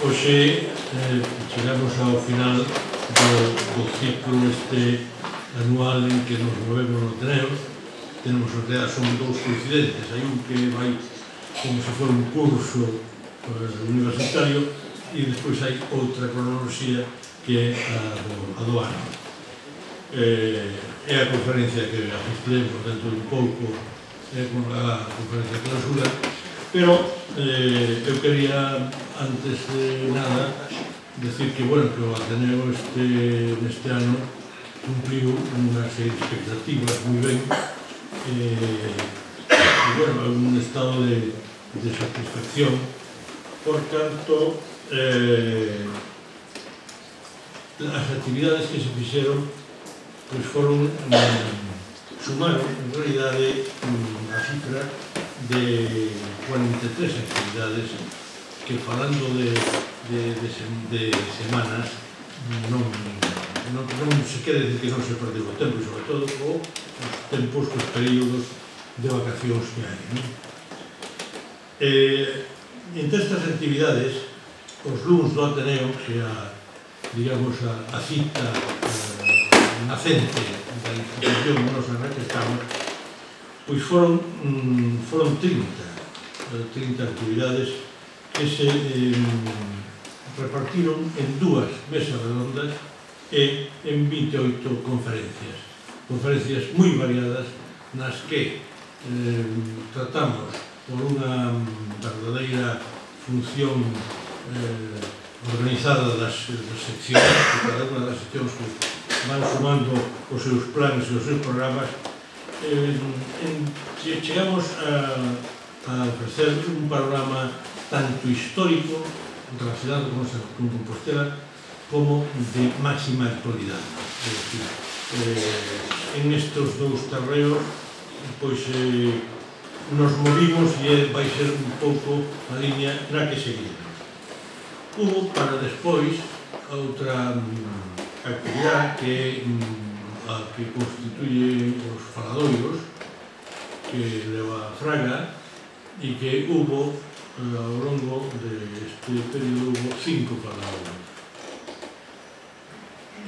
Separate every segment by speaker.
Speaker 1: Hoxe chegamos ao final do ciclo este anual en que nos movemos no Ateneo. Tenemos os días, son dous coincidentes, hai un que vai como se for un curso universitario e despois hai outra cronoloxía que é a do ano. É a conferencia que asistiremos dentro de un pouco, é a conferencia de clausura, pero eu quería, antes de nada, decir que, bueno, que o Ateneo neste ano cumpliu unha serie de expectativas moi ben, e, bueno, é un estado de satisfacción, por tanto, as actividades que se fixeron pois foron, sumaron, en realidade, a cifra de 43 actividades que, falando de semanas, non se quere decir que non se perdeu o tempo, sobre todo os tempos, os períodos de vacacións que hai. Entre estas actividades, os luns do Ateneo, que é a cita nacente da institución nosa na que estamos, pois foron 30 actividades que se repartiron en dúas mesas redondas e en 28 conferencias moi variadas, nas que tratamos por unha verdadeira función organizada das seccións, que cada unha das seccións van sumando os seus planes e os seus programas. Chegamos a ofrecer un panorama tanto histórico relacionado con Compostela como de máxima actualidade. É dicir, en estes dous terreos pois nos movimos e vai ser un pouco a liña na que seguimos. Hubo para despois outra actividade que a que constituye os faladoiros, que leva a Fraga, e que hubo ao longo deste período 5 faladoiros.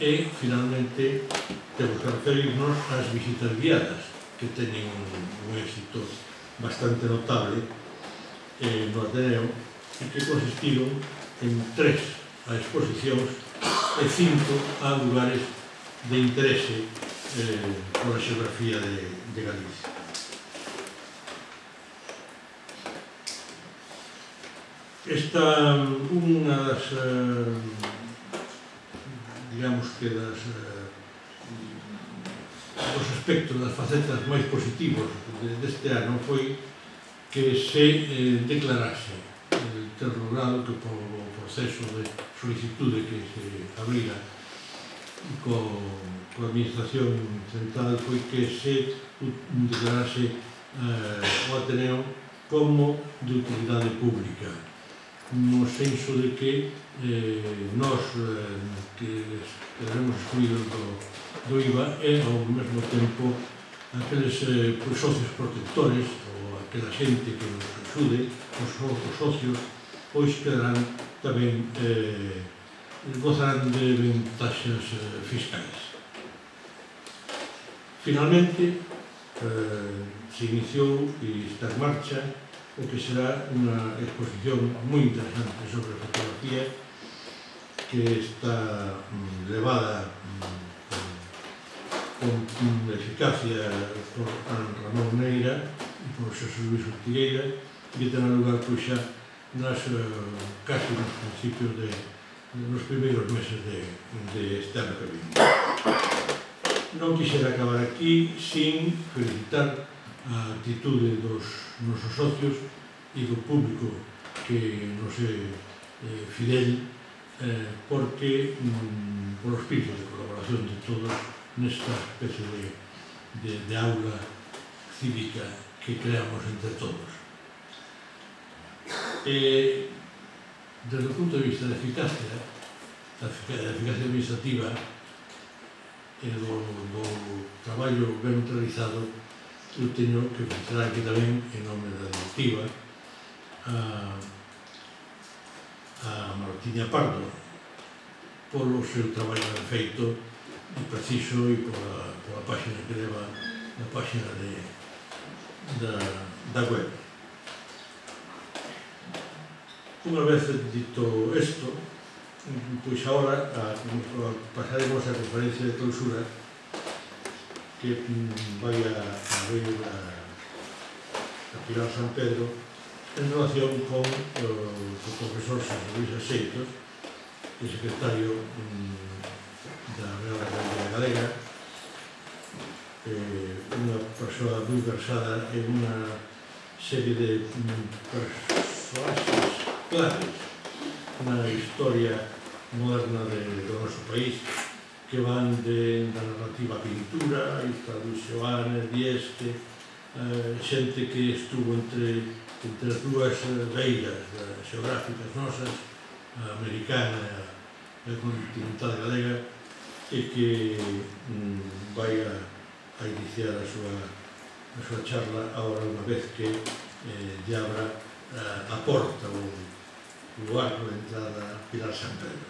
Speaker 1: E, finalmente, temos que referirnos ás visitas guiadas, que teñen un éxito bastante notable no Ateneo, e que consistiron en 3 a exposicións e 5 a lugares de interese pola xeografía de Galicia. Esta, unha das, digamos que dos aspectos, das facetas máis positivos deste ano foi que se declarase ter logrado que o proceso de solicitude que se abriga coa administración central foi que se declarase o Ateneo como de utilidade pública, no senso de que nós que quedaremos excluídos do IVA e ao mesmo tempo aqueles socios protectores ou aquela xente que nos axude, os socios, pois quedarán tamén gozarán de ventaxas fiscais. Finalmente, se iniciou e está en marcha o que será unha exposición moi interesante sobre fotografía que está levada con eficacia por Ramón Neira e por Xosé Luis Ortigueira, que terá lugar pois xa casi nos principios nos primeiros meses deste ano que viene. Non quixera acabar aquí sin felicitar a actitude dos nosos socios e do público que nos é fidel, porque por espírito de colaboración de todos nesta especie de aula cívica que creamos entre todos. Desde o punto de vista da eficacia administrativa e do traballo ben realizado, eu teño que felicitar aquí tamén, en nome da directiva, a Martiña Pardo polo seu traballo ben feito e preciso e pola página que leva na página da web. Unha vez dito isto, pois agora pasaremos a conferencia de clausura que vai a abrir a Pilar San Pedro en relación con o profesor Xosé Luis Axeitos, que é secretario da Real Academia Galega, unha persoa moi versada en unha serie de personaxes claves na historia moderna do noso país, que van da narrativa á pintura, está Luis Xoanes, Dieste, xente que estuvo entre as dúas beiras xeográficas nosas, a americana e a continental galega, e que vai a iniciar a súa charla agora unha vez que lle abra a porta o arco de entrada Pilar San Pedro.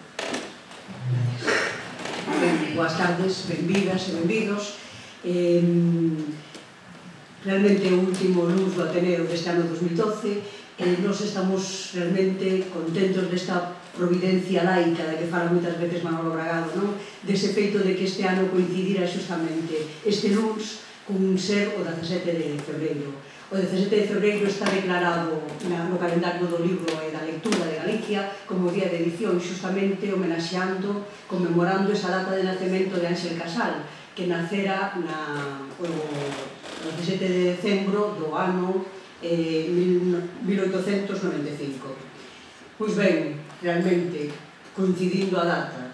Speaker 2: Boas tardes, benvidas e benvidos. Realmente o último luz do Ateneo deste ano 2012, nos estamos realmente contentos desta providencia laica da que fala moitas veces Manolo Bragado, non? Dese feito de que este ano coincidira xustamente este luz con ser o 17 de febreiro. O 17 de febreiro está declarado no calendario do libro e da lectura de Galicia como día de edición, xustamente homenaxeando, conmemorando esa data de nacemento de Ángel Casal, que nacera o 17 de decembro do ano 1895. Pois ben, realmente, coincidindo a datas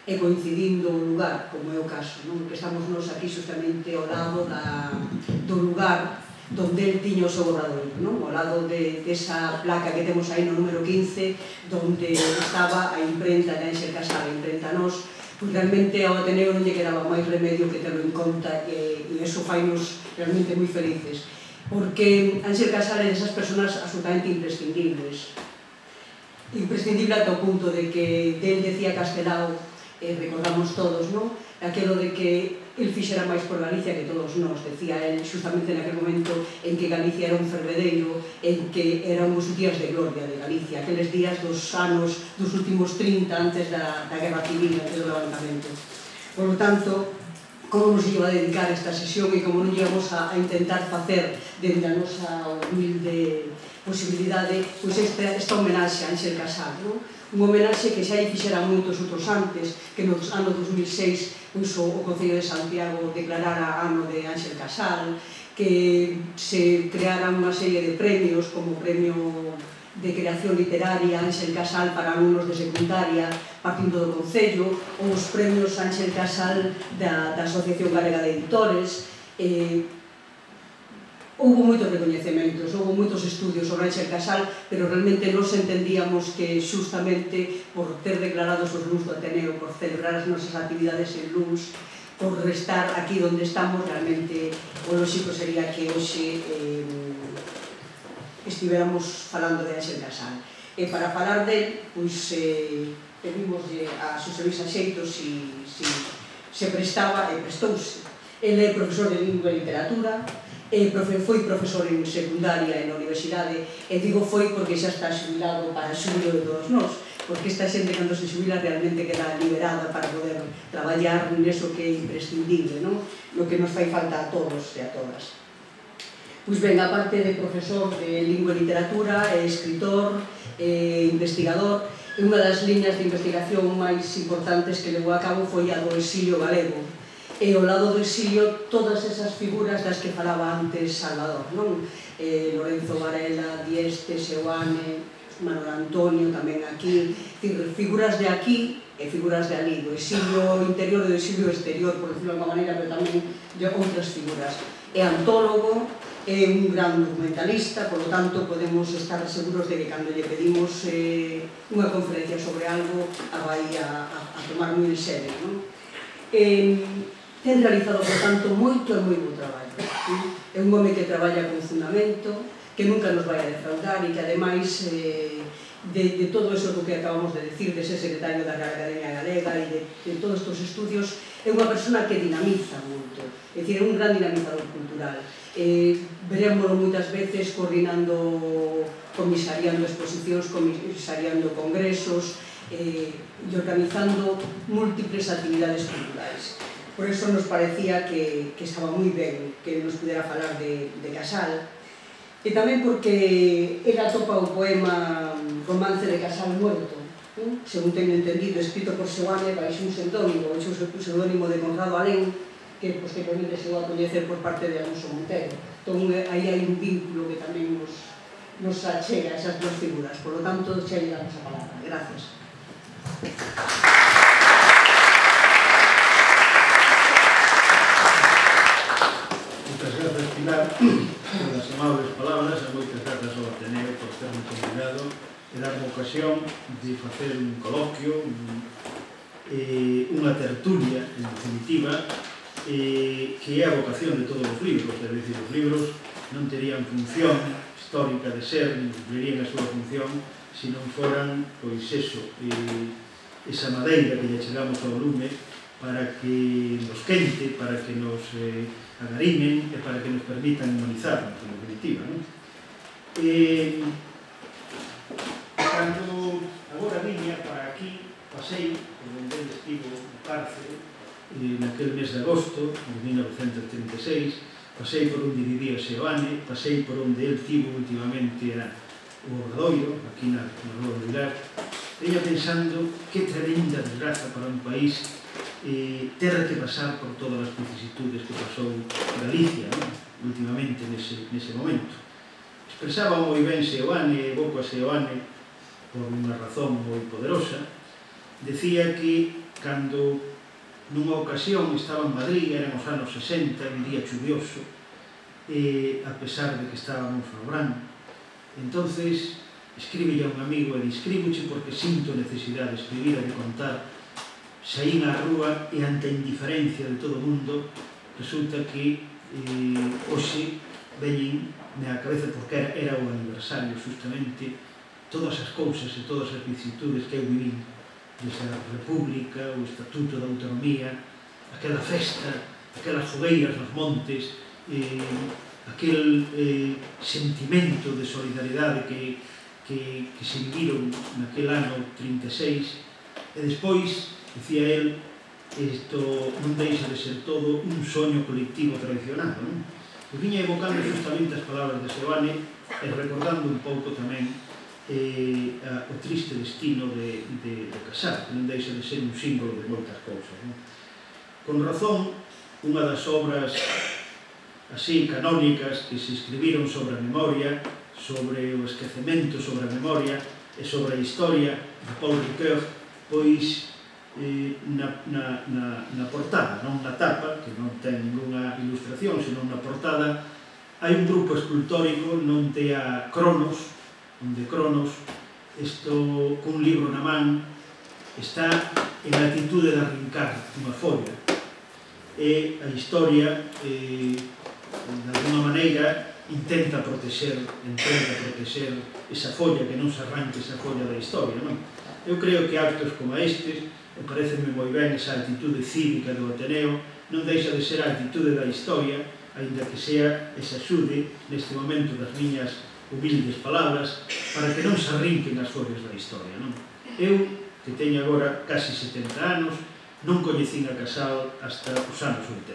Speaker 2: e coincidindo o lugar, como é o caso, non? Que estamos nos aquí justamente ao lado do lugar donde el tiña o seu obradoiro, non? Ao lado desa placa que temos aí no número 15, donde estaba a imprenta de Ángel Casal, a imprenta nos. Pois realmente ao Ateneo non lle quedaba máis remedio que terlo en conta, e iso fainos realmente moi felices, porque Ángel Casal é desas personas absolutamente imprescindibles. Imprescindible ata o punto de que del decía Castelao, recordamos todos, non? Aquelo de que el fixera máis por Galicia que todos nós, decía el, justamente naquele momento en que Galicia era un fervedeiro, en que eran os días de gloria de Galicia, aqueles días dos anos, dos últimos 30 antes da Guerra Civil, antes do levantamento. Por lo tanto, como nos iba a dedicar esta sesión e como non íbamos a intentar facer dende a nosa humilde posibilidade, pois esta homenaxe a Ángel Casal, non? Un homenaxe que xa lle fixeran moitos outros antes, que no ano 2006 o Concello de Santiago declarara ano de Ángel Casal, que se crearan unha serie de premios, como o premio de creación literaria Ángel Casal para alumnos de secundaria partindo do Concello, ou os premios Ángel Casal da Asociación Galega de Editores. Houbo moitos recoñecementos, houbo moitos estudios sobre Ángel Casal, pero realmente nos entendíamos que xustamente por ter declarados os luns do Ateneo, por celebrar as nosas actividades en luns, por estar aquí onde estamos, realmente o lóxico sería que hoxe estiveramos falando de Ángel Casal. E para falar del, pois pedimoslle a Xosé Luis Axeitos se prestaba e prestouse. Ele é profesor de Lingua e Literatura, foi profesor en secundaria e na universidade, e digo foi porque xa está xubilado para xubilo de todos nós, porque esta xente cando se xubila realmente queda liberada para poder traballar neso que é imprescindible, non? No que nos fai falta a todos e a todas. Pois ben, aparte de profesor de Lingua e Literatura, é escritor, investigador, e unha das liñas de investigación máis importantes que levou a cabo foi a do exilio galego. E ao lado do exilio todas esas figuras das que falaba antes Salvador, non? Lorenzo Varela, Dieste, Seoane, Manuel Antonio, tamén aquí, figuras de aquí e figuras de ali, do exilio interior e do exilio exterior, por decirlo de alguma maneira, pero tamén de outras figuras. É antólogo, é un gran documentalista, por lo tanto podemos estar seguros de que cando lle pedimos unha conferencia sobre algo a vai a tomar moi en serio, non? Ten realizado, por tanto, moito e moi bo traballo. É un home que traballa con fundamento, que nunca nos vai a defraudar e que, ademais, de todo eso que acabamos de decir, de ser secretario da Real Academia Galega e de todos estes estudios, é unha persona que dinamiza moito, é dicir, é un gran dinamizador cultural. Verémoslo moitas veces coordinando, comisariando exposicións, comisariando congresos e organizando múltiples actividades culturais. Por eso nos parecía que estaba moi ben que nos pudera falar de Casal, e tamén porque ela atopa o poema Romance de Casal Muerto, según teño entendido, escrito por Seoane baixo un pseudónimo, o pseudónimo de Conrado Alén, que posteriormente se va a coñecer por parte de Alonso Montero. Entón, aí hai un vínculo que tamén nos achega esas duas figuras. Por lo tanto, xa lle damos a palabra. Gracias.
Speaker 3: Moitas grazas, Pilar, polas amables palabras, e moitas grazas ao Ateneo por terme convidado e darme ocasión de facer un coloquio, unha tertulia, en definitiva, que é a vocación de todos os libros, é dicir, os libros non terían función histórica de ser, non cumplirían a súa función se non foran, pois eso, esa madeira que lle chegamos ao lume para que nos quente, para que nos agarimen e para que nos permitan humanizarnos, en definitiva, non? Cando agora viña para aquí, pasei, por onde estivo no cárcere, naquel mes de agosto de 1936, pasei por onde vivía Seoane, pasei por onde el tivo últimamente o Obradoiro, aquí na Rúa do Vilar, veña pensando que tremenda desgraza para un país ter que pasar por todas as vicisitudes que pasou Galicia, últimamente nese momento. Expresaba moi ben Seoane, evoco a Seoane por unha razón moi poderosa. Decía que cando nunha ocasión estaba en Madrid, eran os anos 60, un día chuvioso, a pesar de que estábamos no verán, entonces escríbelle a un amigo e escríboche porque sinto necesidade de escribir e de contar. Saín á rúa e ante a indiferencia de todo o mundo resulta que hoxe veñen na cabeza porque era o aniversario justamente todas as cousas e todas as vicitudes que eu vivín desde a República, o Estatuto da Autonomía, aquela festa, aquelas fogueiras nos montes, aquel sentimento de solidaridade que se viviron naquel ano 36, e despois, dicía el, isto non deixa de ser todo un soño colectivo traicionado, non? E viña evocando justamente as palabras de Seoane e recordando un pouco tamén o triste destino de Casal, que non deixa de ser un símbolo de moitas cousas. Con razón, unha das obras así canónicas que se escribiron sobre a memoria, sobre o esquecemento, sobre a memoria e sobre a historia de Paul Ricoeur, pois na portada, non na tapa, que non ten ninguna ilustración, senón na portada, hai un grupo escultórico non te a Cronos, onde Cronos, cun libro na man, está en a atitude de arrincar unha folla. E a historia, de alguma maneira, intenta proteger esa folla, que non se arranque esa folla da historia, non? Eu creo que actos como estes, e pareceme moi ben esa atitude cívica do Ateneo, non deixa de ser a atitude da historia, aínda que sea esa axude neste momento das miñas humildes palabras, para que non se arrinquen as follas da historia, non? Eu, que teño agora casi 70 anos, non coñecín a Casal hasta os anos 80.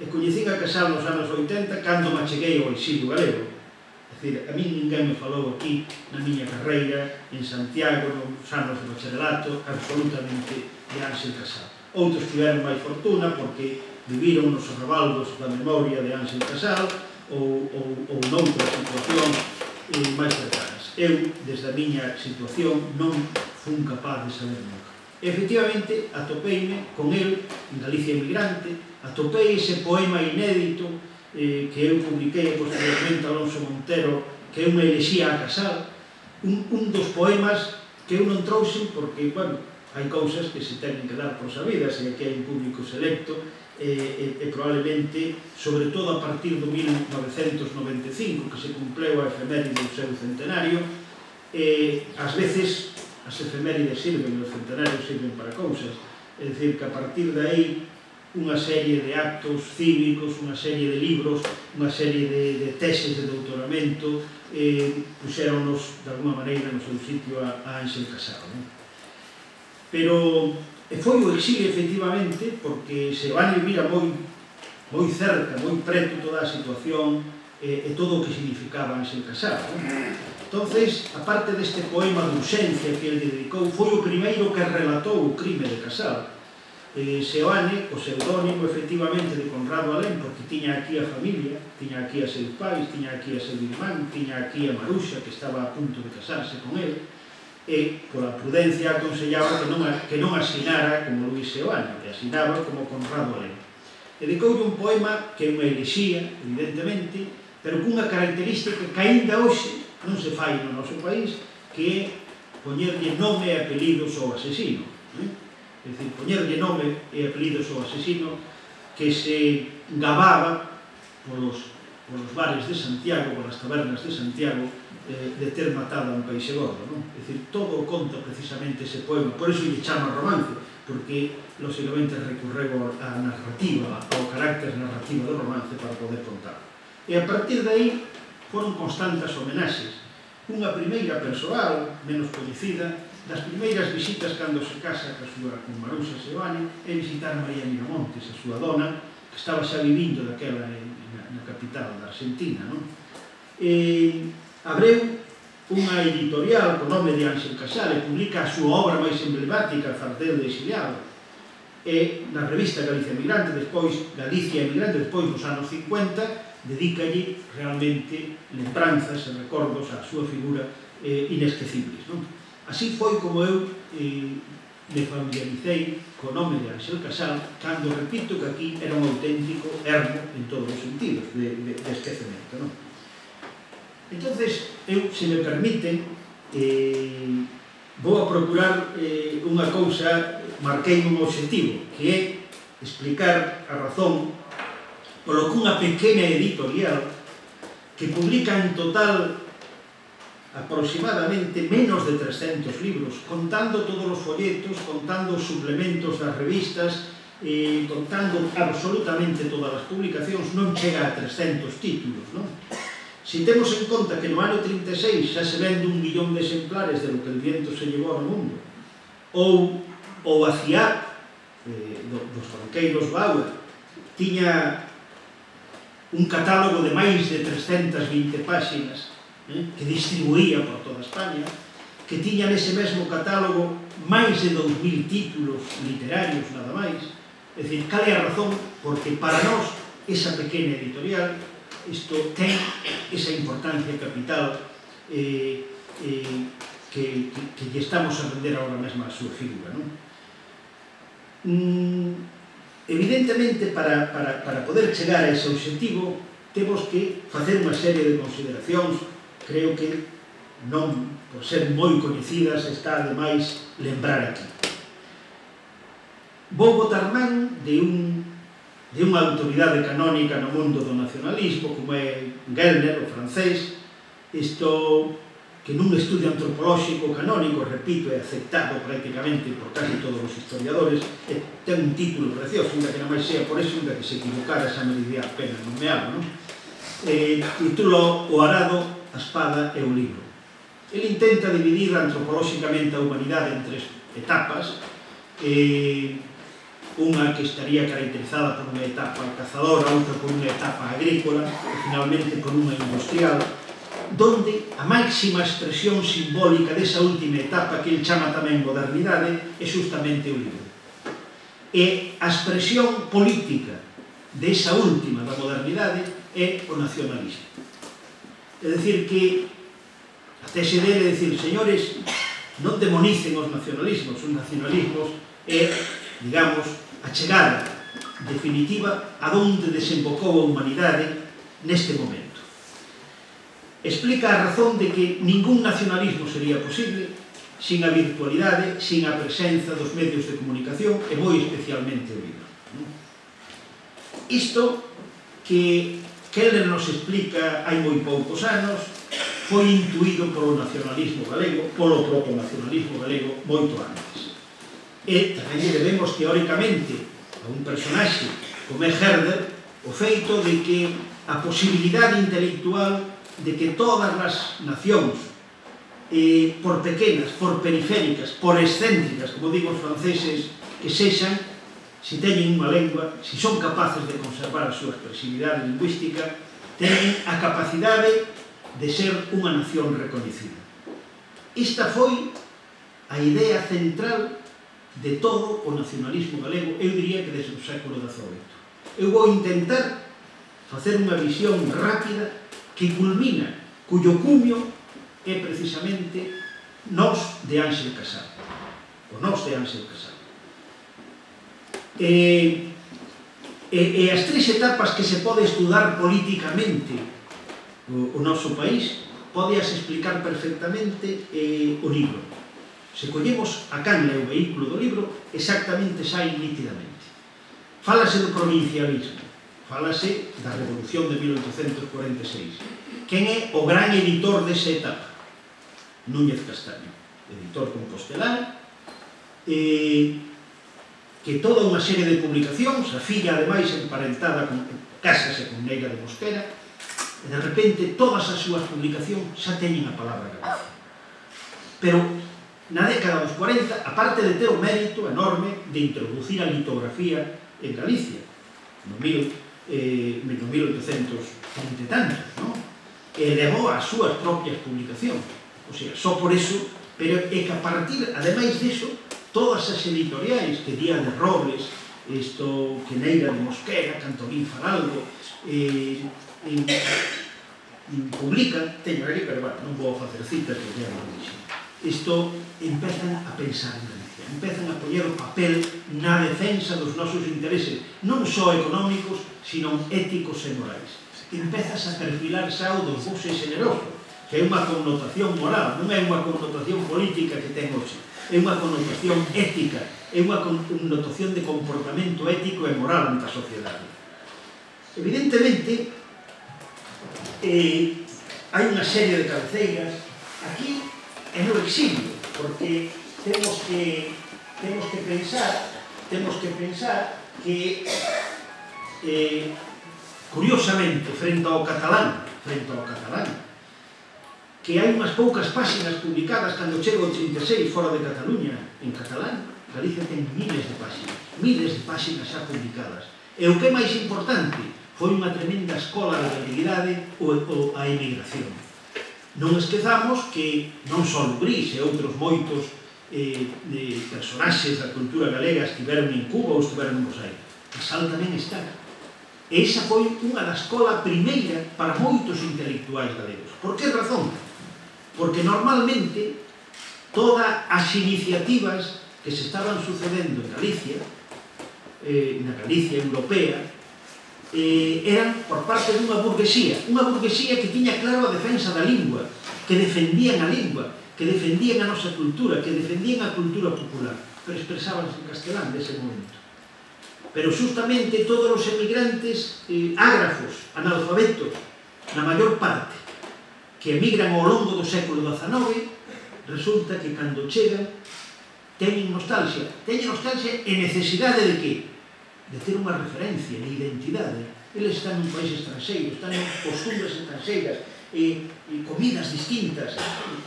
Speaker 3: E coñecín a Casal nos anos 80 cando me acheguei ao exilio galego. É dicir, a mí ninguén me falou aquí na miña carreira en Santiago, nos anos de bacharelato, absolutamente de Ángel Casal. Outros tiveron máis fortuna porque viviron nos arrabaldos da memoria de Ángel Casal ou noutras situacións máis cercanas. Eu, desde a miña situación, non fun capaz de saber nunca. E, efectivamente, atopeime con el en Galicia Emigrante, atopei ese poema inédito que eu publiquei posteriormente a Alonso Montero, que é unha elexía a Casal, un dos poemas que eu non trouxen porque, bueno, hai cousas que se tenen que dar por sabidas e que hai un público selecto e probablemente, sobre todo a partir do 1995, que se cumpleu a efeméride do seu centenario, ás veces as efemérides sirven, os centenarios sirven para cousas, é dicir, que a partir de aí unha serie de actos cívicos, unha serie de libros, unha serie de teses de doutoramento puxéronos de alguma maneira no seu sitio a Ángel Casal. Pero foi o exilio efectivamente porque Seoane mira moi cerca, moi preto toda a situación e todo o que significaba Ángel Casal. Entonces, aparte deste poema de ausencia que ele dedicou, foi o primeiro que relatou o crime de Casal. Seoane, o pseudónimo efectivamente de Conrado Alén, porque tiña aquí a familia, tiña aquí a seus pais, tiña aquí a seu irmán, tiña aquí a Maruxa, que estaba a punto de casarse con ele, e pola prudencia aconsellaba que non asinara como Luis Seoane, que asinaba como Conrado Alén. Dedicoulle un poema que é unha elexía, evidentemente, pero cunha característica que aínda hoxe non se fai no noso país, que é poñerlle nome e apelidos ao asesino. É dicir, poñerlle nome e apelidos ao asesino que se gababa polos bares de Santiago, polas tabernas de Santiago, de ter matado a un peixe gordo. É dicir, todo conta precisamente ese poema, por iso lle chama romance, porque, lógicamente, recorreu a narrativa, ao carácter narrativo do romance para poder contar. E a partir de aí foron constantes homenaxes. Unha primeira persoal, menos coñecida, das primeiras visitas cando se casa con Maruxa Seoane é visitar a María Miramontes, a súa dona, que estaba xa vivindo daquela na capital da Argentina. Abreu unha editorial co nome de Ángel Casal e publica a súa obra máis emblemática, Fardel de exiliado, e na revista Galicia Emigrante, despois Galicia Emigrante, despois nos anos 50, dedícalle realmente lembranzas e recordos á súa figura inesquecibles. Así foi como eu me familiaricei co nome de Ángel Casal, cando repito que aquí era un auténtico ermo en todos os sentidos de esquecemento. Entonces, eu, se me permiten, vou a procurar unha cousa, marquei un objetivo, que é explicar a razón polo que unha pequena editorial que publica en total aproximadamente menos de 300 libros, contando todos os folletos, contando os suplementos das revistas, contando absolutamente todas as publicacións, non chega a 300 títulos. Si temos en conta que no ano 36 xa se vende 1 millón de exemplares de Lo que el viento se llevó ao mundo, ou a CIAP dos banqueiros Bauer tiña un catálogo de máis de 320 páxinas que distribuía por toda España, que tiña nese mesmo catálogo máis de 2000 títulos literarios, nada máis. É dicir, cal é a razón? Porque para nós, esa pequena editorial, isto ten esa importancia capital que lle estamos a vender agora mesmo a súa figura. Evidentemente, para poder chegar a ese objetivo, temos que facer unha serie de consideracións. Creo que non, por ser moi coñecidas, está ademais lembrar aquí. Vou botar man de unha autoridade canónica no mundo do nacionalismo, como é Gellner, o francés, isto que nun estudio antropolóxico canónico, repito, é aceptado prácticamente por casi todos os historiadores, ten un título precioso, ainda que non máis sea por eso, ainda que se equivocara xa merecía a pena nomealo, título O arado, a espada e o libro. Ele intenta dividir antropolóxicamente a humanidade en 3 etapas, unha que estaría caracterizada por unha etapa cazadora, outra por unha etapa agrícola e finalmente por unha industrial, donde a máxima expresión simbólica desa última etapa, que ele chama tamén modernidade, é justamente o libro. E a expresión política desa última da modernidade é o nacionalismo. É dicir que a tese dele é dicir, señores, non demonicen os nacionalismos é, digamos, a chegada definitiva a donde desembocou a humanidade neste momento. Explica a razón de que ningún nacionalismo sería posible sin a virtualidade, sin a presenza dos medios de comunicación e moi especialmente o libro. Isto que Keller nos explica hai moi poucos anos, foi intuído polo nacionalismo galego, polo proto-nacionalismo galego, moito antes. E tamén lle debemos teóricamente a un personaxe como é Herder o feito de que a posibilidade intelectual de que todas as nacións, por pequenas, por periféricas, por excéntricas, como digo os franceses, que sexan, se teñen unha lengua, se son capaces de conservar a súa expresividade lingüística, teñen a capacidade de ser unha nación recoñecida. Esta foi a idea central de todo o nacionalismo galego, eu diría que desde o século XVIII. Eu vou intentar facer unha visión rápida que culmina, cuyo cumio é precisamente Nós de Ángel Casal. O Nós de Ángel Casal. E as tres etapas que se pode estudar políticamente o noso país, podeas explicar perfectamente o libro. Se collemos a canle o vehículo do libro, exactamente sai nítidamente. Fálase do provincialismo, fálase da Revolución de 1846. Quen é o gran editor desa etapa? Núñez Castaño, editor compostelán, que toda unha serie de publicacións, a filla ademais emparentada cásase con Neira de Mosquera, e de repente todas as súas publicacións xa teñen a palabra Galicia. Pero na década dos 40, aparte de ter o mérito enorme de introducir a litografía en Galicia, no 1830 e tantos, e levou as súas propias publicacións. O sea, só por eso, pero é que a partir, ademais diso, todas as editoriais que Díaz de Robles, que Neira de Mosquera, Cantolín Faraldo, publican, teño aquí, pero bueno, non vou facer citas porque é moi dixo. Isto empezan a pensar en Galicia, empezan a poñer o papel na defensa dos nosos intereses, non só económicos, sino éticos e morais. Empezas a perfilar xa o dos buses generosos, que é unha connotación moral, non é unha connotación política que ten hoxe, é unha connotación ética, é unha connotación de comportamento ético e moral ante a sociedade. Evidentemente, hai unha serie de cabeceiras aquí en o exilio, porque temos que pensar que curiosamente frente ao catalán que hai unhas poucas páxinas publicadas cando chega o 86 fora de Cataluña en catalán. Galicia ten miles de páxinas xa publicadas, e o que é máis importante, foi unha tremenda escola de galeguidade a emigración. Non esquezamos que non só Lubrís e outros moitos personaxes da cultura galega estiveron en Cuba ou estiveron en Bos Aires. Casal tamén está. E esa foi unha da escola primeira para moitos intelectuais galegos. Por que razón? Porque normalmente todas as iniciativas que se estaban sucedendo en Galicia, na Galicia europea, eran por parte dunha burguesía que tiña claro a defensa da lingua, que defendían a lingua, que defendían a nosa cultura, que defendían a cultura popular, pero expresábanse en castelán dese momento. Pero justamente todos os emigrantes ágrafos, analfabetos, na maior parte, que emigran ao longo do século XIX, resulta que cando chegan teñen nostalgia e necesidade de que? De ter unha referencia, de identidade. Eles están nun país estranxeiro, están en costumbres estranxeiras, comidas distintas,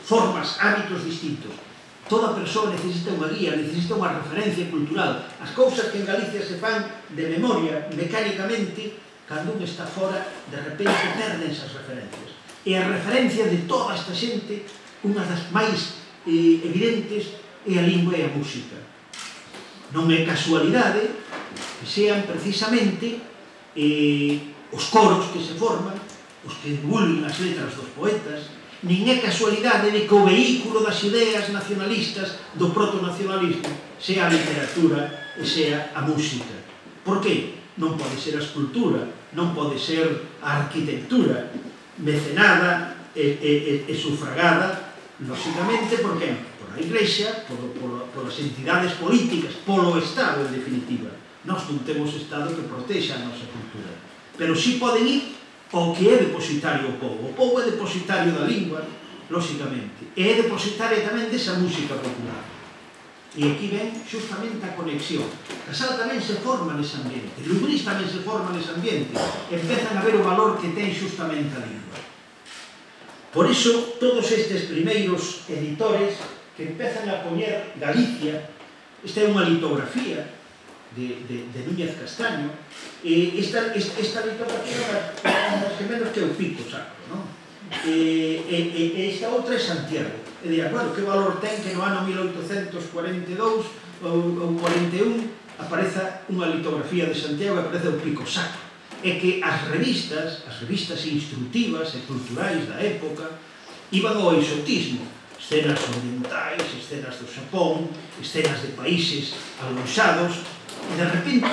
Speaker 3: formas, hábitos distintos. Toda persoa necesita unha guía, necesita unha referencia cultural. As cousas que en Galicia se fan de memoria, mecánicamente, cando un está fora, de repente perden esas referencias. E a referencia de toda esta xente, unha das máis evidentes, é a lingua e a música. Non é casualidade que sean precisamente os coros que se forman, os que divulgan as letras dos poetas, nin é casualidade de que o vehículo das ideas nacionalistas do proto-nacionalismo sea a literatura e sea a música. Por que? Non pode ser a escultura, non pode ser a arquitectura, mecenada e sufragada, lóxicamente, por que? Por a Igrexa, polas entidades políticas, polo Estado, en definitiva. Nós non temos Estado que protexa a nosa cultura. Pero si poden ir o que é depositario o povo. O povo é depositario da lingua, lóxicamente, e é depositario tamén desa música popular. E aquí ven justamente a conexión. Casal tamén se forma nese ambiente, Lubrís tamén se forma nese ambiente, empezan a ver o valor que ten justamente a lingua. Por iso, todos estes primeiros editores que empezan a poñer Galicia, esta é unha litografía de Núñez Castaño, e esta litografía é máis que menos que o pico sacro, non? E esta outra é Santiago. E dirá, bueno, que valor ten que no ano 1842 ou 41 apareza unha litografía de Santiago e aparece o pico sacro. É que as revistas instructivas e culturais da época iban ao exotismo, escenas orientais, escenas do Xapón, escenas de países alonxados, e de repente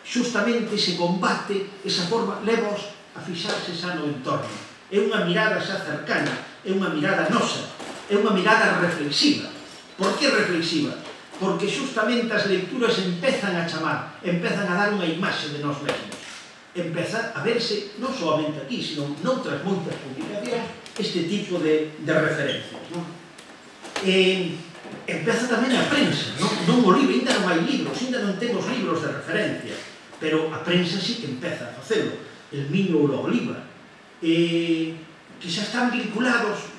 Speaker 3: justamente se combate esa forma, levaos a fixarse xa no entorno. É unha mirada xa cercana, é unha mirada nosa, é unha mirada reflexiva. Por que reflexiva? Porque justamente as lecturas empezan a chamar, empezan a dar unha imaxe de nós mesmos. Empeza a verse, non solamente aquí, sino noutras moitas publicacións, este tipo de referencias. Empeza tamén a prensa, non o libro, ainda non hai libros, ainda non temos libros de referencia, pero a prensa sí que empeza a facelo. El Miño ou a Oliva, que xa están vinculados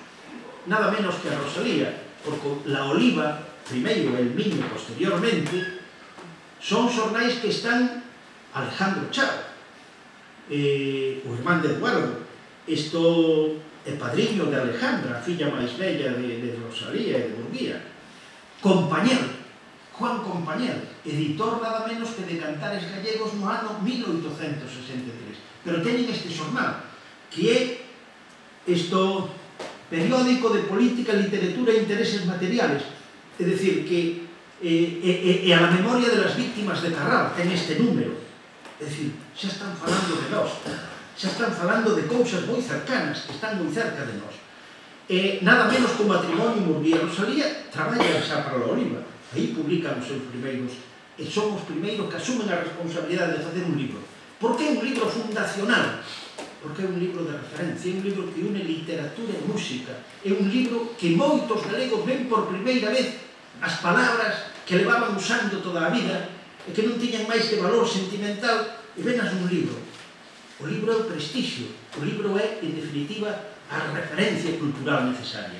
Speaker 3: nada menos que a Rosalía, porque la Oliva, primeiro, el Miño, posteriormente, son xornais que están Alejandro Chao, o irmán de Eduardo, isto é padriño de Alejandra, a filla máis bella de Rosalía e de Murguía. Compañel, Juan Compañel, editor nada menos que de Cantares Gallegos no ano 1863. Pero teñen este xornal, que é isto periódico de política, literatura e intereses materiales. É dicir, que e a la memoria de las víctimas de Carral ten este número. É dicir, xa están falando de nós, xa están falando de cousas moi cercanas, que están moi cerca de nós. Nada menos que o matrimonio Murguía e Rosalía traballan xa para a Oliva. Aí publican os seus primeiros, e son os primeiros que asumen a responsabilidade de facer un libro. Por que un libro fundacional? Porque é un libro de referencia, é un libro que une literatura e música, é un libro que moitos galegos ven por primeira vez as palabras que levaban usando toda a vida e que non tiñan máis que valor sentimental, e venas un libro. O libro é o prestixio, o libro é, en definitiva, a referencia cultural necesaria.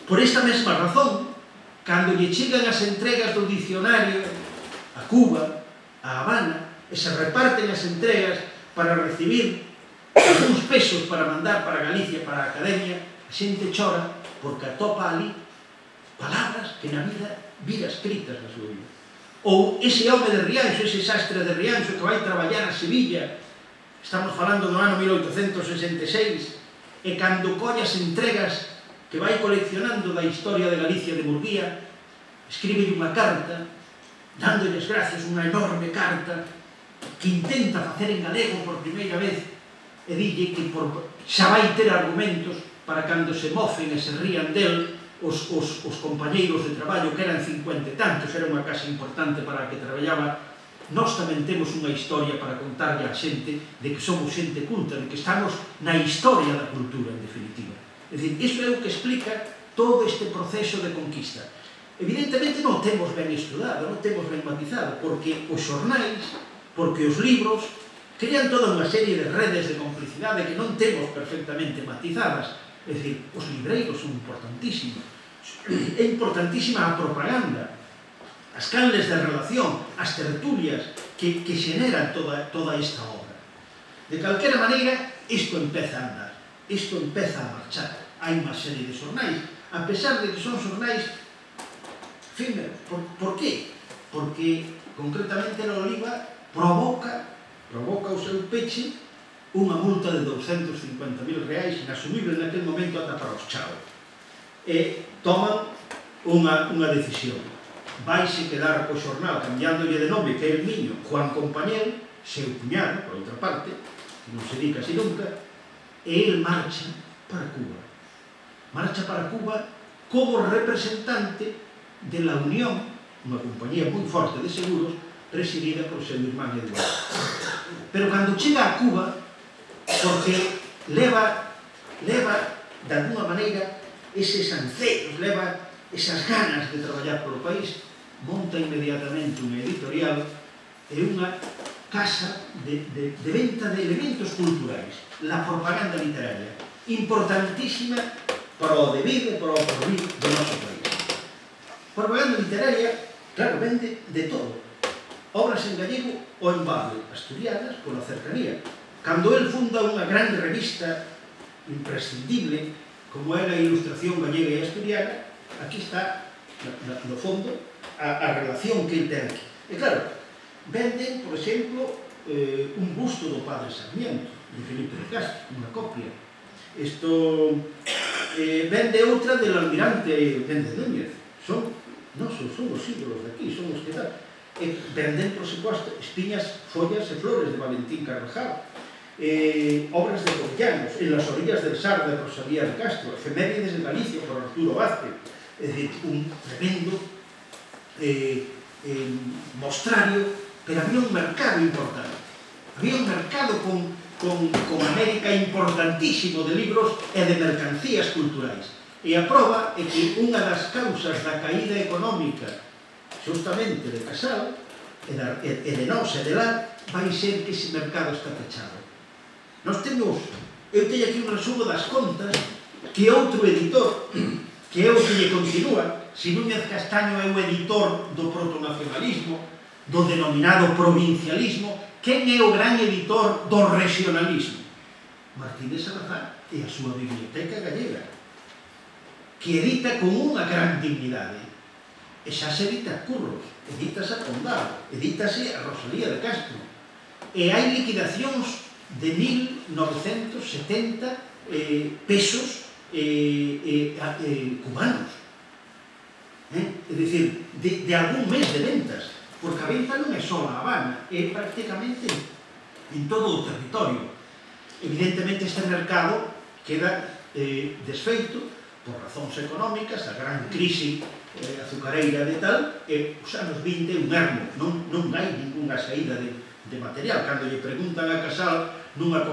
Speaker 3: Por esta mesma razón, cando lle chegan as entregas do dicionario a Cuba, a Habana, e se reparten as entregas para recibir algúns pesos para mandar para Galicia, para a Academia, a xente chora porque atopa ali palabras que na vida vira escritas na súa vida. Ou ese home de Rianxo, ese sastre de Rianxo que vai traballar a Sevilla, estamos falando do ano 1866, e cando colle as entregas que vai coleccionando da historia de Galicia de Murguía, escribe unha carta, dándolles gracias, unha enorme carta, que intenta facer en galego por primeira vez, e dille que xa vai ter argumentos para cando se mofen e se rían del os compañeiros de traballo, que eran 50 e tantos, era unha casa importante para a que traballaba. Nós tamén temos unha historia para contarlle a xente de que somos xente culta, de que estamos na historia da cultura, en definitiva. É dicir, iso é o que explica todo este proceso de conquista. Evidentemente non temos ben estudado, non temos ben matizado, porque os xornais, porque os libros, crean toda unha serie de redes de complicidade que non temos perfectamente matizadas. É dicir, os libreiros son importantísimos. É importantísima a propaganda, as canles de relación, as tertulias que xeneran toda esta obra. De calquera maneira, isto empeza a andar, isto empeza a marchar. Hai unha serie de xornais, a pesar de que son xornais efímeros. Por qué? Porque, concretamente, na Oliva provoca o seu peche unha multa de 250.000 reais, inasumible naquele momento ata para os Chao. E toman unha decisión. Vaise quedar co xornal, cambiándolle de nome, que é el Miño, Juan Compañel, seu cuñado, por outra parte, que non se di casi nunca, e el marcha para Cuba. Marcha para Cuba como representante de la Unión, unha compañía moi forte de seguros, presidida por seu irmán Eduardo. Pero cando chega a Cuba, porque leva de alguma maneira eses ancelos, leva esas ganas de traballar polo país, monta inmediatamente unha editorial e unha casa de venta de elementos culturais, la propaganda literaria, importantísima para o devir e para o porvir do noso país. Propaganda literaria, claro, vende de todo. Obras en gallego ou en bable, asturianas pola cercanía. Cando el funda unha gran revista imprescindible, como era a Ilustración Gallega e Asturiana, aquí está, no fondo, a relación que el ten aquí. E claro, venden, por exemplo, un busto do Padre Sarmiento, de Felipe de Castro, unha copia. Isto vende outra del Almirante Méndez Núñez. Son os símbolos de aquí, son os que tal. Venden, por suposto, Espiñas, follas e flores de Valentín Carvajal, obras de Jovellanos, En las orillas del Sar de Rosalía de Castro, Efemérides de Galicia por Arturo Vázquez, es decir, un tremendo mostrario, pero había un mercado importante, había un mercado con América importantísimo de libros e de mercancías culturais. E a prova é que unha das causas da caída económica justamente de Casal e de nós e de lá vai ser que ese mercado está pechado. Nós temos, eu teño aquí un resumo das contas que outro editor, que é o que lle continúa, si Núñez Castaño é o editor do protonacionalismo, do denominado provincialismo, quen é o gran editor do regionalismo? Martínez Salazar e a súa biblioteca gallega, que edita con unha gran dignidade. E xa se edita a Curros, edítase a Condado, edítase a Rosalía de Castro. E hai liquidacións de 1970 pesos cubanos. É dicir, de algún mes de ventas, porque a venta non é só a Habana, é prácticamente en todo o territorio. Evidentemente este mercado queda desfeito por razóns económicas, a gran crise azucareira de tal, e os anos 20 un ermo, non hai ninguna saída de material. Cando lle preguntan a Casal nunha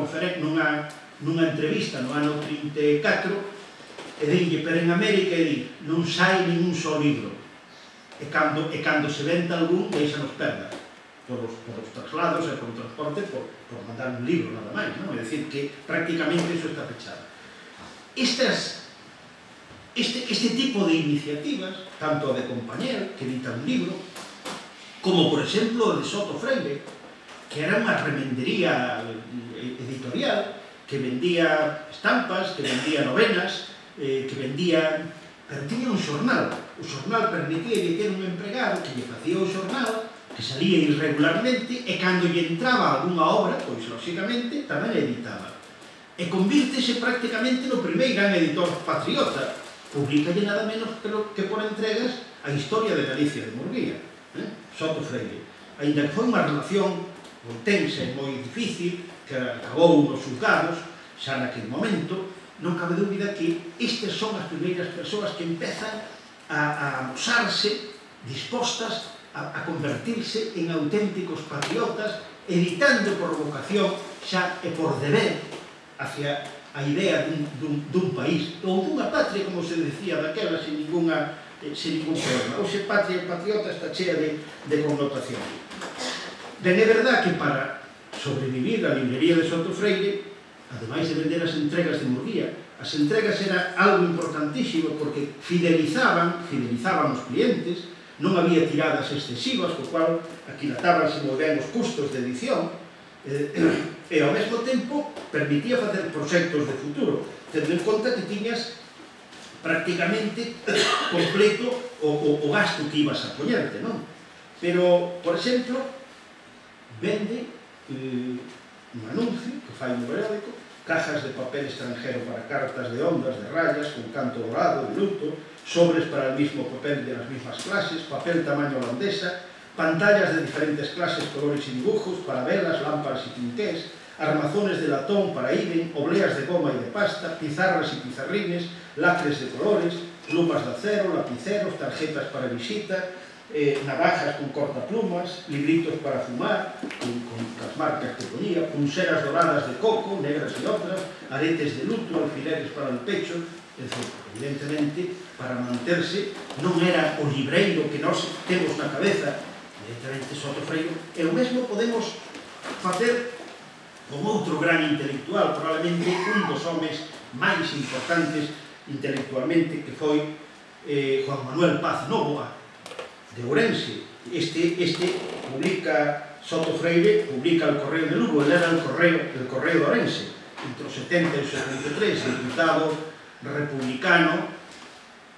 Speaker 3: entrevista no ano 34, e dinlle, pero en América, e di, non sai ningún só libro. E cando se venta algún, deixanos perdas por os traslados e por o transporte, por mandar un libro nada máis, non? É dicir, que prácticamente iso está pechado. Este tipo de iniciativas, tanto a de Compañero, que edita un libro, como, por exemplo, a de Soto Freire, que era unha remendería editorial, que vendía estampas, que vendía novenas, que vendía... Pero tiña un xornal. O xornal permitía ter un empregado que lle facía o xornal, que salía irregularmente, e cando lle entraba algunha obra, pois, lóxicamente, tamén editaba. E convírtese prácticamente no primeiro gran editor patriota. Publicalle nada menos que por entregas a Historia de Galicia de Murguía, Soto Freire. Ainda que foi unha relación moi tensa e moi difícil, que acabou nos xulgados, xa naquele momento, non cabe dúbida que estas son as primeiras persoas que empezan a amosarse dispostas a convertirse en auténticos patriotas, editando por vocación xa e por deber hacia a idea dun país, ou dunha patria, como se decía daquela, sin ningún problema. Oxe, patria e patriota está chea de connotación. Ben, é verdad que para sobrevivir a librería de Soto Freire, ademais de vender as entregas de Murguía, as entregas era algo importantísimo porque fidelizaban os clientes, non había tiradas excesivas, co cual aquilatábanse moi ben os custos de edición, e ao mesmo tempo permitía facer proxectos de futuro, tendo en conta que tiñas prácticamente completo o gasto que ibas a poñerte, non? Pero, por exemplo, vende un anuncio que fai no periódico, cajas de papel extranjero para cartas de ondas, de rayas, con canto dorado, de luto, sobres para el mismo papel de las mismas clases, papel tamaño holandesa, pantallas de diferentes clases, colores y dibujos, para velas, lámparas y pinqués, armazones de latón para Iden, obleas de goma y de pasta, pizarras y pizarrines, lacres de colores, plumas de acero, lapiceros, tarjetas para visita, navajas con cortaplumas, libritos para fumar, con as marcas que ponía, pulseras doradas de coco, negras e outras, aretes de luto, alfileres para o pecho, etc. Evidentemente, para manterse, non era o libreiro que nós temos na cabeza, evidentemente Soto Freire, e o mesmo podemos facer con outro gran intelectual, probablemente un dos homes máis importantes intelectualmente, que foi Juan Manuel Paz Nóvoa, de Ourense. Este publica, Soto Freire publica el Correo de Lugo, ele era el Correo de Ourense, entre os 70 e os 73, diputado republicano,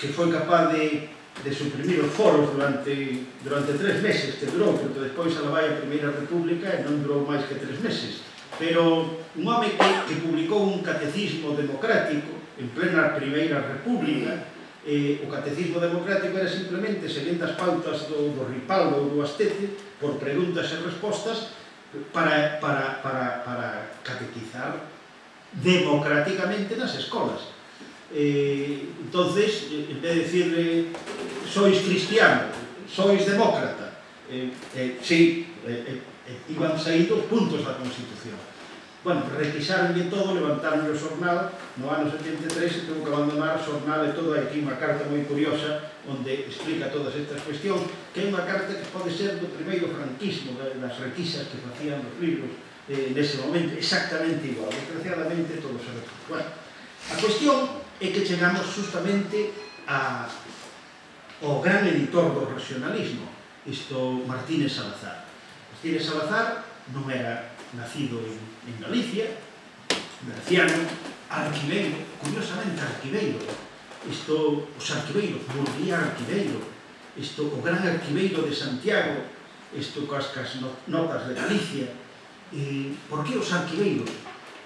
Speaker 3: que foi capaz de suprimir os foros durante 3 meses, que durou, porque despois a vai a Primeira República e non durou máis que 3 meses. Pero un home que publicou un catecismo democrático en plena Primeira República. O catecismo democrático era simplemente seguinte as pautas do Ripaldo ou do Astete, por preguntas e respostas, para catequizar democráticamente nas escolas. Entonces, en vez de decir sois cristiano, sois demócrata, sí, iban saindo os puntos da Constitución. Bueno, requisaronlle todo, levantaron o xornal no ano 73 e tuvo que abandonar o xornal e todo. Hai aquí unha carta moi curiosa onde explica todas estas cuestións, que é unha carta que pode ser do primeiro franquismo, das requisas que facían os libros nese momento, exactamente igual. Desgraciadamente todo se repite. Bueno, a cuestión é que chegamos justamente ao gran editor do racionalismo, isto Martínez Salazar. Martínez Salazar non era nacido en Galicia, merciano, arquiveiro, curiosamente arquiveiro. Os arquiveiros, Murguía arquiveiro, o gran arquiveiro de Santiago, coas notas de Galicia. Por que os arquiveiros?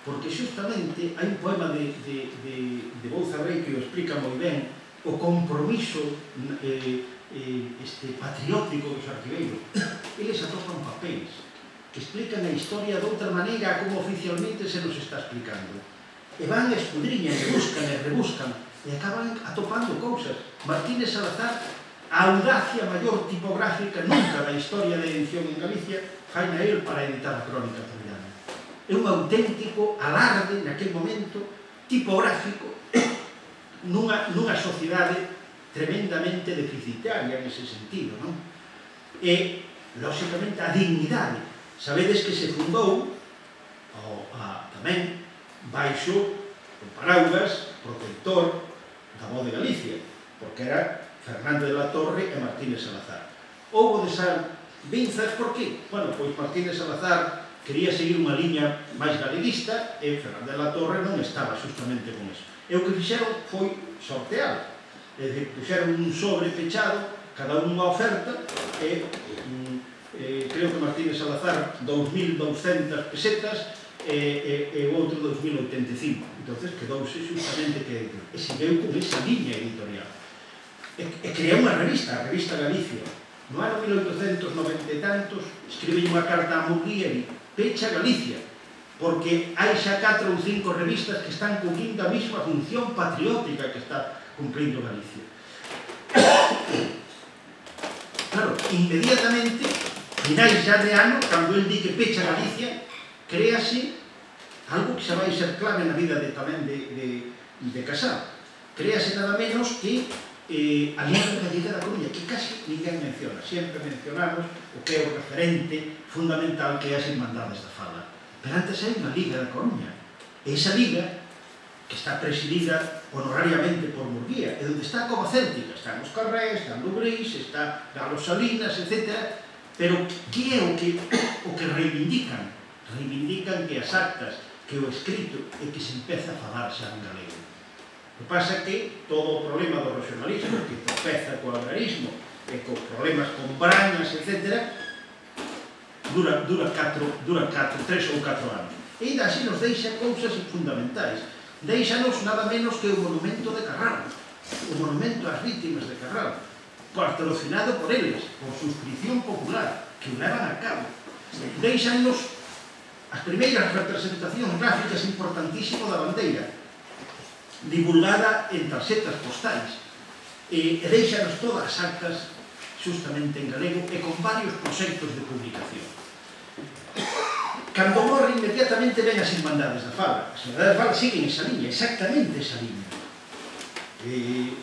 Speaker 3: Porque justamente hai un poema de Bouza Rey que o explica moi ben, o compromiso patriótico dos arquiveiros. Eles atopan papéis que explican a historia de outra maneira como oficialmente se nos está explicando. E van a escudriñan, e rebuscan, e acaban atopando cousas. Martínez Salazar, a audacia maior tipográfica nunca da historia da edición en Galicia, faina el para editar a Crónica Toledana. É un auténtico alarde, naquele momento, tipográfico, nunha sociedade tremendamente deficitaria nese sentido, non? E, lóxicamente, a dignidade. Sabedes que se fundou tamén baixo o paraugas protector da Voz de Galicia, porque era Fernando de la Torre e Martínez Salazar. Houbo desavinzas, por que? Bueno, pois Martínez Salazar quería seguir unha liña máis galeguista e Fernando de la Torre non estaba justamente con eso. E o que fixeron foi sortear, é dicir, puxeron un sobre pechado, cada unha oferta, e creo que Martínez Salazar 2.200 pesetas e o outro 2.085. Entonces quedouse justamente que seguiu con esa liña editorial. E creou unha revista, a Revista Galicia. No ano 1890 e tantos, escribe unha carta a Murguía e pecha Galicia, porque hai xa 4 ou 5 revistas que están cumplindo a mesma función patriótica que está cumplindo Galicia. Claro, inmediatamente, finais xa de ano, cando el di que pecha Galicia, créase algo que xa vai ser clave na vida tamén de Casal. Créase nada menos que a Liga Gallega da Coruña, que casi ninguén menciona. Sempre mencionamos o que é o referente fundamental, que é as Irmandades da Fala. Pero antes hai unha Liga da Coruña. E esa Liga, que está presidida honorariamente por Murguía, e onde está a Cova Céltica, están os Carrés, están Lubrís, está Galo Salinas, etc. Pero que é o que reivindican? Reivindican que as actas, que o escrito, é que se empeza a falar xa en galego. O que pasa é que todo o problema do regionalismo, que tropeza co agrarismo, e co problemas con brañas, etc., dura 3 ou 4 anos. E ainda así nos deixa cousas fundamentais. Deixanos nada menos que o monumento de Carral, o monumento ás vítimas de Carral, patrocinado por eles, por suscripción popular, que o levan a cabo. Deixanos as primeiras representacións gráficas importantísimo da bandeira, divulgada en tarxetas postais, e deixanos todas as actas justamente en galego e con varios proxectos de publicación. Cando morre, inmediatamente ven as Irmandades da Fala. As Irmandades da Fala siguen esa liña, exactamente esa liña.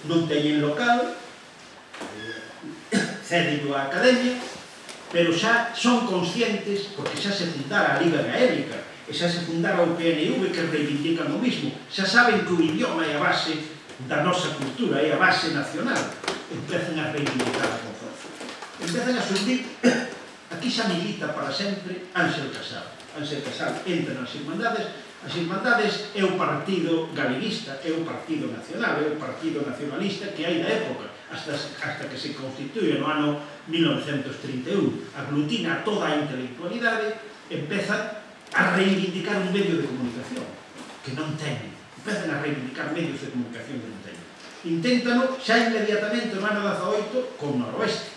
Speaker 3: Non teñen local, ceden a Academia, pero xa son conscientes, porque xa se fundara a Liga Gaélica, e xa se fundara o PNV, que reivindican o mismo, xa saben que o idioma é a base da nosa cultura, é a base nacional, empezan a reivindicar con forza. Empezan a surgir, aquí xa milita para sempre Ángel Casal. Ángel Casal entra nas Irmandades. As Irmandades é o partido galeguista, é o partido nacional, é o partido nacionalista que hai da época, hasta que se constituye no ano 1931. Aglutina toda a intelectualidade, empeza a reivindicar un medio de comunicación que non teñen. Empezan a reivindicar medios de comunicación que non teñen. Inténtano xa inmediatamente no ano 18 con Noroeste.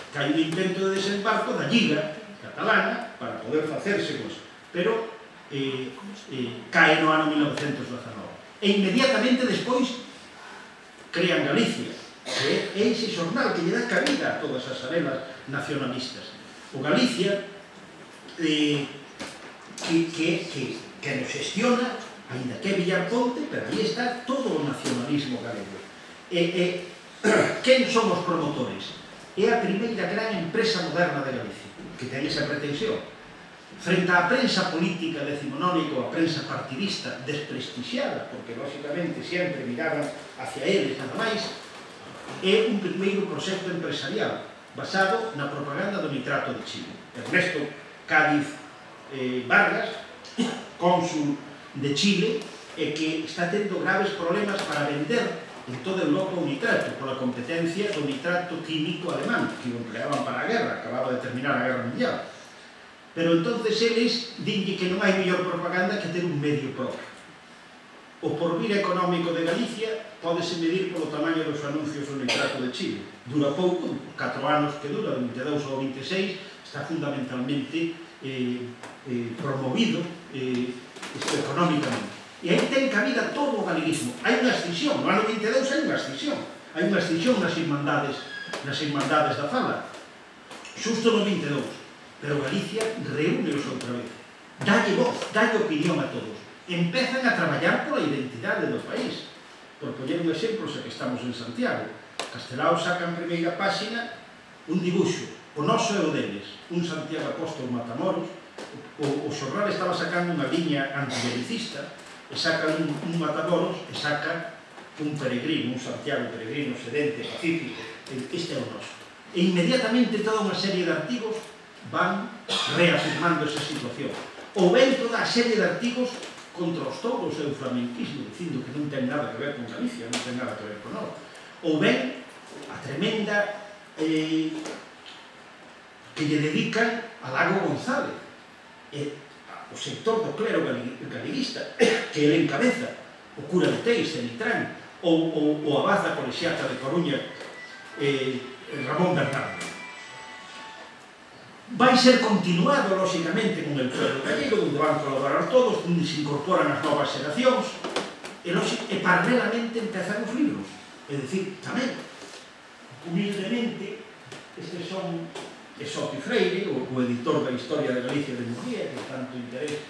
Speaker 3: Que hai un intento de desembarco da Liga Catalana para poder facerse cos... Pero cae no ano 1919. E inmediatamente despois crean Galicia, que é ese xornal que lle dá cabida a todas as arenas nacionalistas. O Galicia que nos xestiona, ainda que é Villarponte, pero aí está todo o nacionalismo galego. Quen son os promotores? É a primeira gran empresa moderna de Galicia, que ten esa pretensión. Frente á prensa política decimonónica ou a prensa partidista desprestixiada, porque lógicamente sempre miraban hacia eles nada máis, é un primeiro proxecto empresarial basado na propaganda do nitrato de Chile. Ernesto Cádiz Vargas, cónsul de Chile, e que está tendo graves problemas para vender en toda Europa o nitrato, pola competencia do nitrato químico alemán, que o empleaban para a guerra, acababa de terminar a Guerra Mundial. Pero entonces eles dinlle que non hai mellor propaganda que ter un medio propio. O porvir económico de Galicia pódese medir polo tamaño dos anuncios do nitrato de Chile. Dura pouco, 4 anos que dura, do 22 ao 26, está fundamentalmente promovido económicamente. E aí ten cabida todo o galeguismo. Hai unha extinción, no ano 22 hai unha extinción. Hai unha extinción nas Irmandades da Fala. Xusto no 22. Pero Galicia reúneos outra vez. Dalle voz, dalle opinión a todos. Empezan a traballar pola identidade do país. Por poñer un exemplo, xa que estamos en Santiago, Castelao saca en primeira páxina un dibuixo, o noso e o deles, un Santiago Apóstol Matamoros. O xornal estaba sacando unha liña antibelicista, e saca un Matamoros e saca un peregrino, un Santiago peregrino, sedente, pacífico. Este é o noso. E inmediatamente toda unha serie de artigos van reafirmando esa situación. Ou ben toda a serie de artigos contra os touros e o flamenquismo, dicindo que non ten nada que ver con Galicia, non ten nada que ver con nós. Ou ben a tremenda que lle dedican a Lago González, o sector do clero galeguista, que ele encabeza, o cura de Teis, Cenitrán, ou o abad da colexiata de Coruña, Ramón Bernardo. Vai ser continuado, lógicamente, con el pueblo gallego, onde van colaborar todos, onde se incorporan as novas xeracións, e paralelamente empezan os libros. É dicir, tamén, humildemente, estes son Esopi Freire, o editor da Historia de Galicia de Murguía, que tanto interés,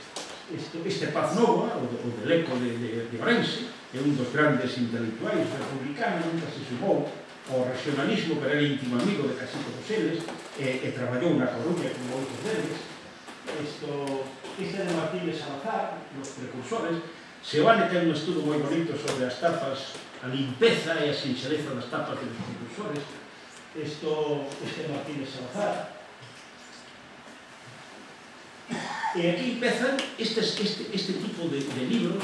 Speaker 3: este Paz Novo, o del Eco de Orense, é un dos grandes intelectuais republicanos, nunca se sumou ao regionalismo, pero era íntimo amigo de casi todos eles, e traballou na Coruña como outros deles. Este de Martín de Salazar, os precursores. Seoane ten un estudo moi bonito sobre as tapas, a limpeza e a sinxeleza das tapas de los precursores. Este de Martín de Salazar. E aquí empezan este tipo de libros,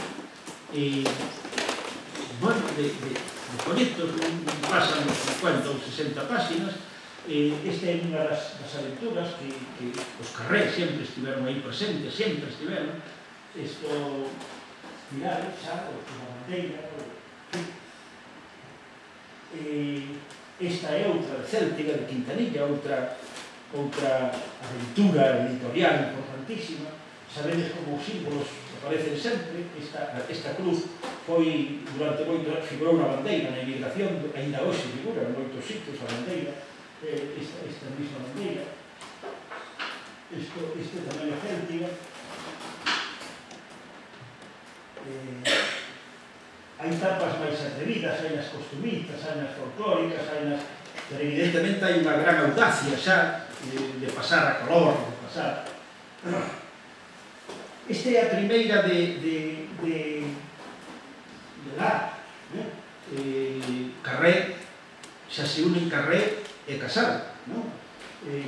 Speaker 3: bueno, de folletos, pasan 50 ou 60 páxinas. Esta é unha das aventuras que os Carrés sempre estiveron aí presentes, sempre estiveron. Mirade, xa, a bandeira. Esta é outra de Céltiga, de Quintanilla, outra aventura editorial importantísima. Sabedes como os símbolos aparecen sempre. Esta cruz foi, durante moito, figurou na bandeira, na emigración, ainda hoxe figura en moitos sitios a bandeira. esta mesma bandeira. Este tamén é céltica. Hai tapas máis atrevidas, hai nas costumistas, hai nas folclóricas, pero evidentemente hai unha gran audacia xa de pasar a color, de pasar... Esta é a primeira de lar, Carré, xa se unen Carré e Casal,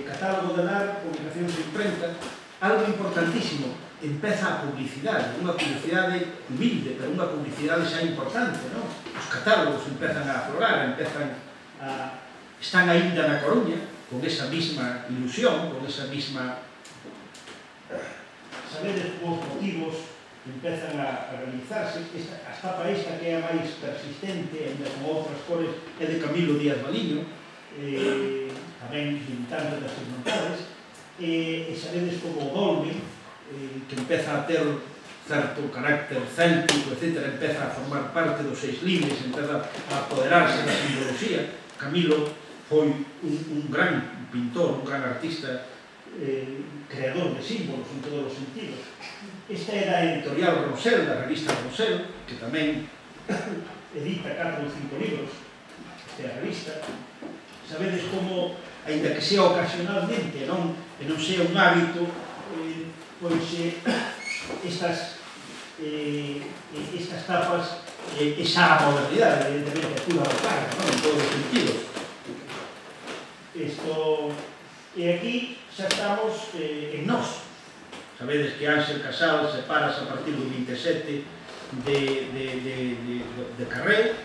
Speaker 3: catálogo de lar, publicacións de imprenta, algo importantísimo, empeza a publicidade, unha publicidade humilde, pero unha publicidade xa importante, os catálogos empezan a aflorar, están aínda na Coruña, con esa mesma ilusión, con esa mesma... Sabedes os motivos empezan a realizarse. A tapa esta, que é a máis persistente, ainda con outras cores, é de Camilo Díaz Valiño, tamén militante das Irmandades, e sabedes como o Dolmen, que empeza a ter certo carácter céltico, etc., empeza a formar parte dos Seis Libres, empeza a apoderarse da simbología. Camilo foi un gran pintor, un gran artista, creador de símbolos en todos os sentidos. Esta é da editorial Rosel, da revista Rosel, que tamén edita 4 ou 5 libros. Esta é a revista. Sabedes como, ainda que sea ocasionalmente, e non sea un hábito, pois estas tapas esa a modernidade, evidentemente, actúa a carga, en todos os sentidos. E aquí xa estamos en nós. Sabedes que Ángel Casal sepárase a partir do 27 de Carré,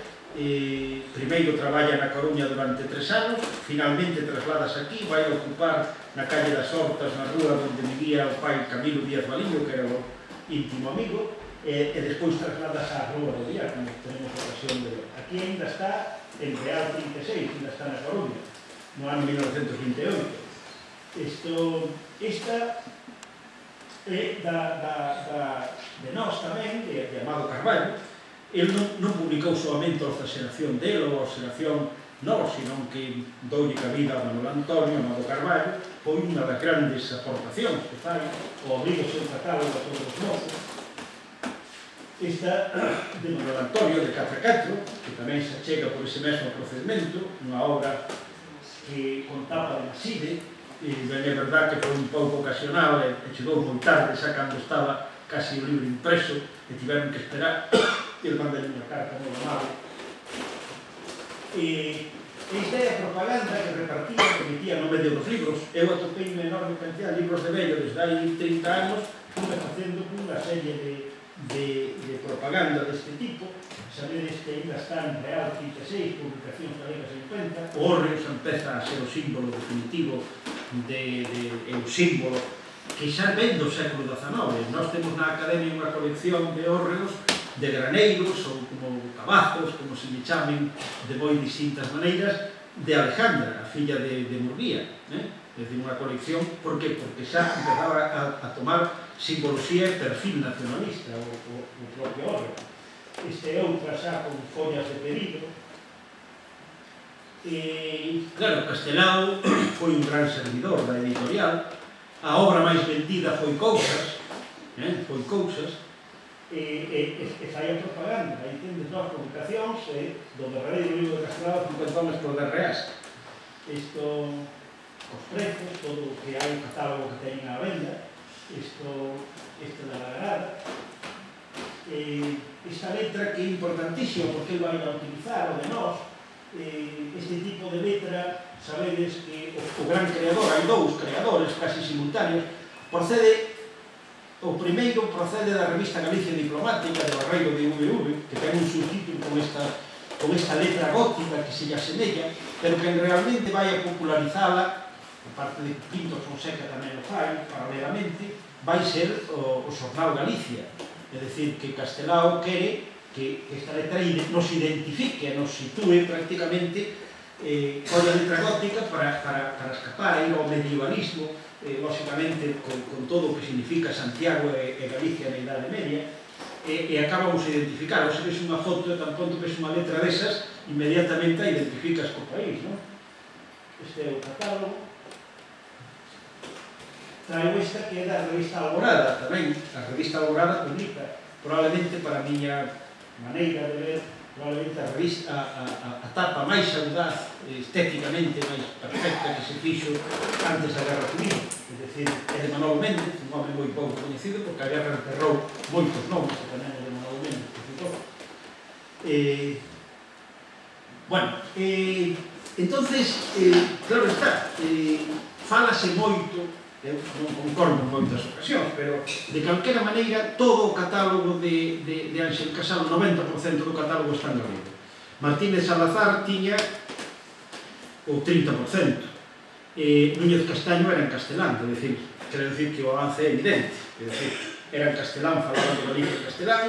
Speaker 3: primeiro traballa na Coruña durante 3 anos, finalmente trasladas aquí, vai ocupar na calle das Hortas, na rúa onde vivía o pai Camilo Díaz Valiño, que era o íntimo amigo, e despois trasladas á Rúa do Día, como tenemos ocasión de ver. Aquí ainda está el Real 36, ainda está na Coruña, no ano 1928. Esta é de nós tamén, de Amado Carballo. El non publicou solamente a xeración dele ou a xeración nós, senón que doulle cabida a Manuel Antonio, Amado Carballo, foi unha das grandes aportacións que fai o abrigo seu catálogo a todos os mozos. Esta de Manuel Antonio, de 4x4, que tamén se chega por ese mesmo procedimento, unha obra que con tapa de Maside, e ben é verdad que foi un pouco ocasional e chegou moi tarde, xa cando estaba casi o libro impreso e tiveron que esperar, e el mandei unha carta moi amable. Esta é a propaganda que repartía, que metía no medio dos libros. Eu atopei unha enorme cantidad de libros de vello desde hai 30 anos, fui facendo unha serie de propaganda deste tipo. Sabedes que ainda está en Real 36, publicacións galegas en cuenta. O Hórreos empeza a ser o símbolo definitivo, o símbolo que xa ven do século XIX. Nós temos na Academia unha colección de hórreos, de graneiros, ou como cabazos, como se lle chamen de moi distintas maneiras, de Alejandra, a filla de Murguía. É dicir, unha colección, por que? Porque xa empezaba a tomar simbología e perfil nacionalista, o propio hórreo. Este é outra xa con follas de pedido. Claro, Castelao foi un gran servidor da editorial. A obra máis vendida foi Cousas, e fai a propaganda. Aí tendes nós publicacións do verdadeiro libro de Castelao, 50 homes por 10 reais. Isto, os prezos, todo o que hai, o catálogo que teñen á venda, isto da Lagrada. Esta letra que é importantísima porque vai a utilizar o de nós. Este tipo de letra, sabedes que o gran creador, hai dous creadores casi simultáneos, o primeiro procede da revista Galicia Diplomática de Barreiro de UVV, que ten un subtítulo con esta letra gótica que se lle asemella, pero que realmente vai a popularizala, a parte de Pinto Fonseca tamén o fai, paralelamente, vai ser o Xornal Galicia. É dicir, que Castelao quere que esta letra nos identifique, nos sitúe prácticamente coa letra gótica para escapar aí ao medievalismo, lógicamente con todo o que significa Santiago e Galicia na Idade Media, e acabamos a identificar. Se ves unha foto e tan pronto ves unha letra desas, inmediatamente a identificas co país, non? este é o catálogo. Traigo esta que é da revista Alborada tamén. A revista Alborada publica, probablemente para a miña maneira de ver, probablemente a tapa máis audaz, estéticamente máis perfecta que se fixo antes da Guerra Civil. É dicir, é de Manolo Méndez, un home moi pouco coñecido, porque a guerra enterrou moitos nomes, que tamén é de Manolo Méndez, que ficou. Bueno, entonces, claro está, fálase moito, eu non concordo en moitas ocasións, pero de calquera maneira todo o catálogo de Ángel Casal, 90% do catálogo está en galego. Martínez Salazar tiña o 30%, Núñez Castaño era en castelán, quero dicir que o avance é evidente, era en castelán, falando Galicia en castelán,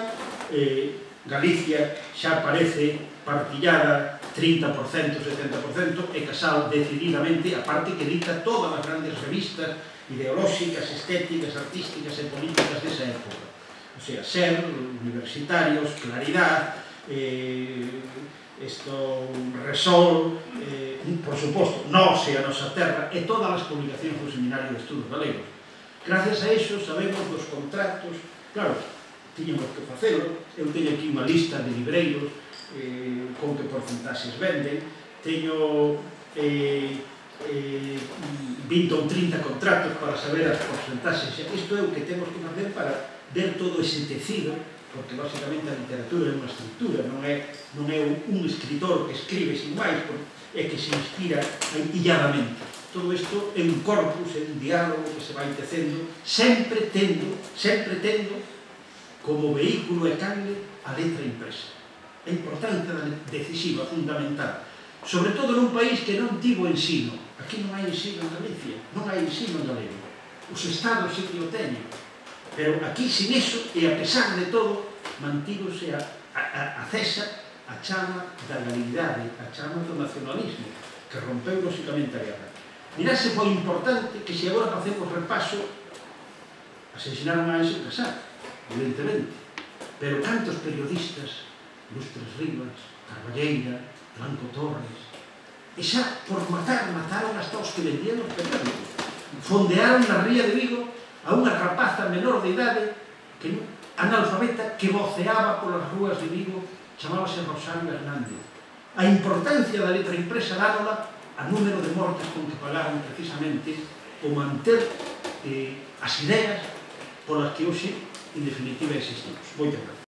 Speaker 3: Galicia xa parece partillada 30%, 70%, e Casal decididamente, a parte que dita todas as grandes revistas ideolóxicas, estéticas, artísticas e políticas desa época. O sea, Ser, Universitarios, Claridad, Resol, por suposto, Nós e a Nosa Terra, e todas as publicacións do Seminario de Estudos Galegos. Gracias a iso sabemos dos contratos, claro, tiñamos que facelo, eu teño aquí unha lista de libreiros con que porcentaxes venden, teño 20 ou 30 contratos para saber as porcentaxes. Isto é o que temos que facer para ver todo ese tecido, porque basicamente a literatura é unha estructura, non é un escritor que escribe sin máis, é que se inspira illadamente. Todo isto é un corpus, é un diálogo que se vai tecendo, sempre tendo como vehículo e canle a letra impresa. A importancia decisiva, fundamental. Sobre todo nun país que non tivo ensino. Aquí non hai ensino en Galicia, non hai ensino en galego. Os estados sí que o teñen. Pero aquí, sin iso, e a pesar de todo, mantívose acesa a chama da galeguidade, a chama do nacionalismo, que rompeu, lóxicamente, a guerra. Mirad se foi importante que se agora facemos repaso, asesinaron a Ángel Casal, evidentemente, pero cantos periodistas, Lustres Rivas, Carballeira, Blanco Torres, e xa por mataron hasta os que vendían os periódicos. Fondearon na ría de Vigo a unha rapaza menor de idade, analfabeta, que voceaba polas rúas de Vigo, chamábase Rosario Hernández. A importancia da letra impresa dárola a número de mortes con que pagaron precisamente o manter as ideas polas que hoxe, en definitiva, existimos. Moito gracias.